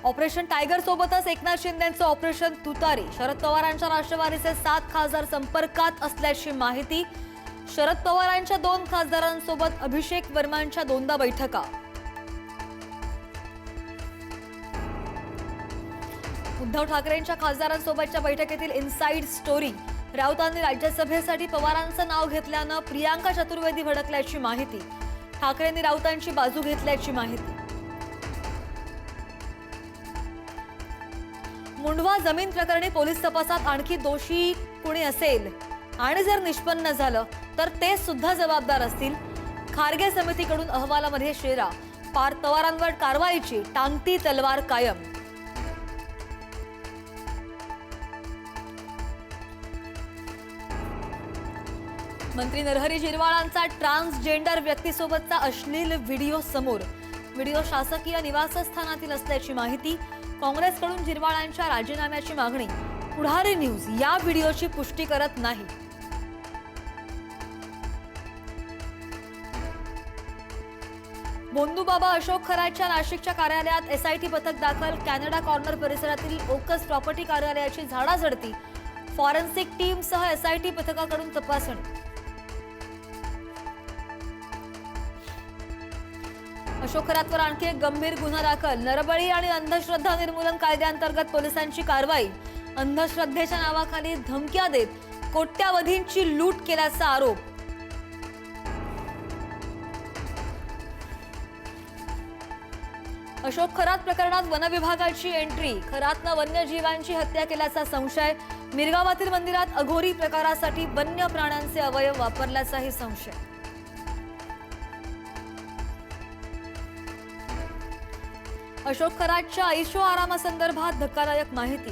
Operation tiger सोबतच Eknath शिंदेंचं operation तुतारी। शरद पवारांच्या राष्ट्रवादीचे 7 खासदार संपर्कात असल्याची माहिती। शरद पवारांच्या 2 खासदारांसोबत अभिषेक वर्मांच्या 2दा बैठका। उद्धव ठाकरेंच्या खासदारांसोबतच्या बैठकीतील इनसाइड स्टोरी। राऊतांनी राज्यसभेसाठी पवारांचं नाव घेतल्यानं प्रियांका चतुर्वेदी भडकल्याची माहिती। ठाकरेंनी राऊतांची बाजू घेतल्याची माहिती। मुंडवा जमीन प्रकरणी पोलीस तपासात आणखी दोषी कोणी असेल आणि जर निष्पन्न झालं तर ते सुद्धा जबाबदार असतील। खारगे समितीकडून अहवालामध्ये शेरा। पार्थ पवारांवर कारवाईची टांगती तलवार कायम। मंत्री नरहरी झिरवाळांचा ट्रान्सजेंडर व्यक्तीसोबतचा अश्लील व्हिडिओ समोर। व्हिडिओ शासकीय निवासस्थानातील असल्याची माहिती। काँग्रेसकडून झिरवाळांच्या राजीनाम्याची मागणी। पुढारी न्यूज या व्हिडिओची पुष्टी करत नाही। बोंदूबाबा अशोक खराच्या नाशिकच्या कार्यालयात एसआयटी पथक दाखल। कॅनडा कॉर्नर परिसरातील ओकस प्रॉपर्टी कार्यालयाची झाडाझडती। फॉरेन्सिक टीमसह एसआयटी पथकाकडून तपासणी। अशोक खरातवर आणखी एक गंभीर गुन्हा दाखल। नरबळी आणि अंधश्रद्धा निर्मूलन कायद्याअंतर्गत पोलिसांची कारवाई। अंधश्रद्धेच्या नावाखाली धमक्या देत कोट्यावधींची लूट केल्याचा आरोप। अशोक खरात प्रकरणात वनविभागाची एंट्री। खरातनं वन्यजीवांची हत्या केल्याचा संशय। मिरगावातील मंदिरात अघोरी प्रकारासाठी वन्य प्राण्यांचे अवयव वापरल्याचाही संशय। अशोक खरातच्या ऐशो आरामासंदर्भात धक्कादायक माहिती।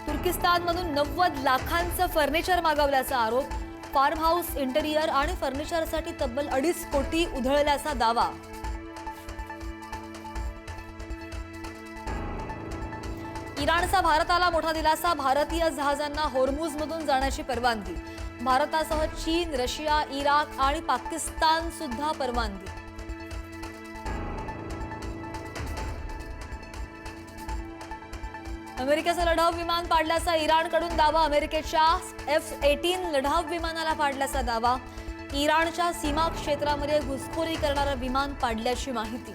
तुर्किस्तानमधून 90 लाखांचं फर्निचर मागवल्याचा आरोप। फार्म हाऊस इंटेरियर आणि फर्निचरसाठी तब्बल 2.5 कोटी उधळल्याचा दावा। इराणचा भारताला मोठा दिलासा। भारतीय जहाजांना होर्मुझमधून जाण्याची परवानगी। भारतासह चीन, रशिया, इराक आणि पाकिस्तान सुद्धा परवानगी। अमेरिकेचं लढाऊ विमान पाडल्याचा इराणकडून दावा। अमेरिकेच्या F-18 लढाऊ विमानाला पाडल्याचा दावा। इराणच्या सीमा क्षेत्रामध्ये घुसखोरी करणारं विमान पाडल्याची माहिती।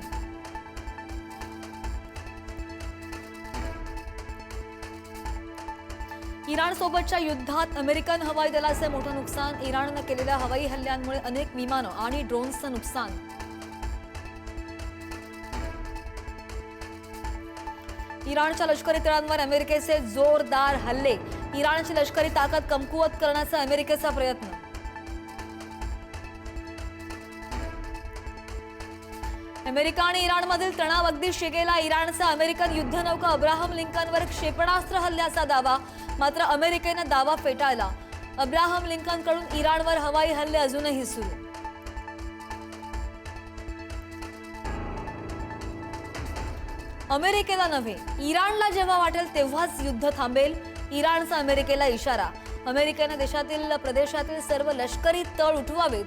इराणसोबतच्या युद्धात अमेरिकन हवाई दलाचे मोठं नुकसान। इराणनं केलेल्या हवाई हल्ल्यांमुळे अनेक विमानं आणि ड्रोन्सचं नुकसान। इराणच्या लष्करी तळांवर अमेरिकेचे जोरदार हल्ले। इराणची लष्करी ताकद कमकुवत करण्याचा अमेरिकेचा प्रयत्न। अमेरिका आणि इराणमधील तणाव अगदी शिगेला। इराणचा अमेरिकन युद्धनौका अब्राहम लिंकनवर क्षेपणास्त्र हल्ल्याचा दावा। मात्र अमेरिकेनं दावा फेटाळला। अब्राहम लिंकनकडून इराणवर हवाई हल्ले अजूनही सुरू। अमेरिकेला नव्हे, इराणला जेव्हा वाटेल तेव्हाच युद्ध थांबेल। इराणचा अमेरिकेला इशारा। अमेरिकेने देशातील प्रदेशातील सर्व लष्करी तळ उठवावेत।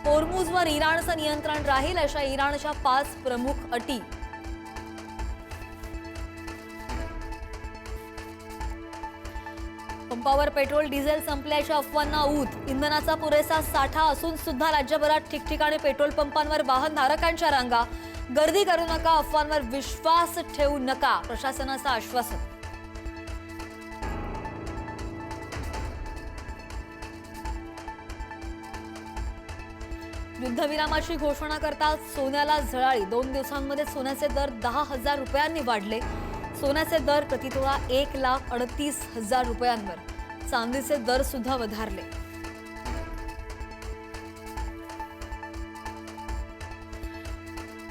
होर्मुझवर इराणचं नियंत्रण राहील अशा इराणच्या 5 प्रमुख अटी। पंपावर पेट्रोल डिझेल संपल्याच्या अफवांना ऊत। इंधनाचा पुरेसा साठा असून सुद्धा राज्यभरात ठिकठिकाणी पेट्रोल पंपांवर वाहनधारकांच्या रांगा। गर्दी करू नका, अफवांवर विश्वास ठेवू नका, प्रशासनाचं आश्वासन। युद्धविरामाची घोषणा करतात सोन्याला झळाळी। 2 दिवसांमध्ये सोन्याचे दर 10,000 रुपयांनी वाढले। सोन्याचे दर प्रतितोळा 1,38,000 रुपयांवर। चांदीचे दर सुद्धा वधारले।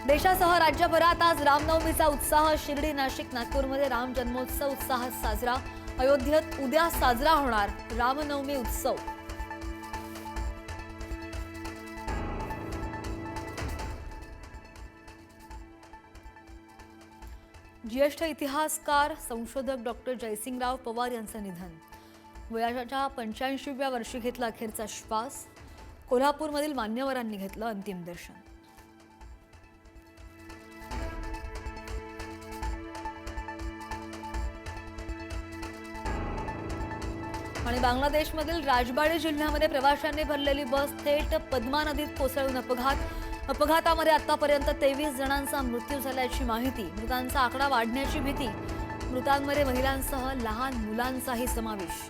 देशासह राज्यभरात आज रामनवमीचा उत्साह। शिर्डी, नाशिक, नागपूरमध्ये राम जन्मोत्सव उत्साहात साजरा। अयोध्येत उद्या साजरा होणार रामनवमी उत्सव। ज्येष्ठ इतिहासकार संशोधक डॉक्टर जयसिंगराव पवार यांचं निधन। वयाच्या 85व्या वर्षी घेतला अखेरचा श्वास। कोल्हापूरमधील मान्यवरांनी घेतलं अंतिम दर्शन। आणि बांगलादेशमधील राजबाडी जिल्ह्यामध्ये प्रवाशांनी भरलेली बस थेट पद्मा नदीत कोसळून अपघातामध्ये आतापर्यंत 23 जणांचा मृत्यू झाल्याची माहिती. मृतांचा आकडा वाढण्याची भीती. मृतांमध्ये महिलांसह लहान मुलांचाही समावेश.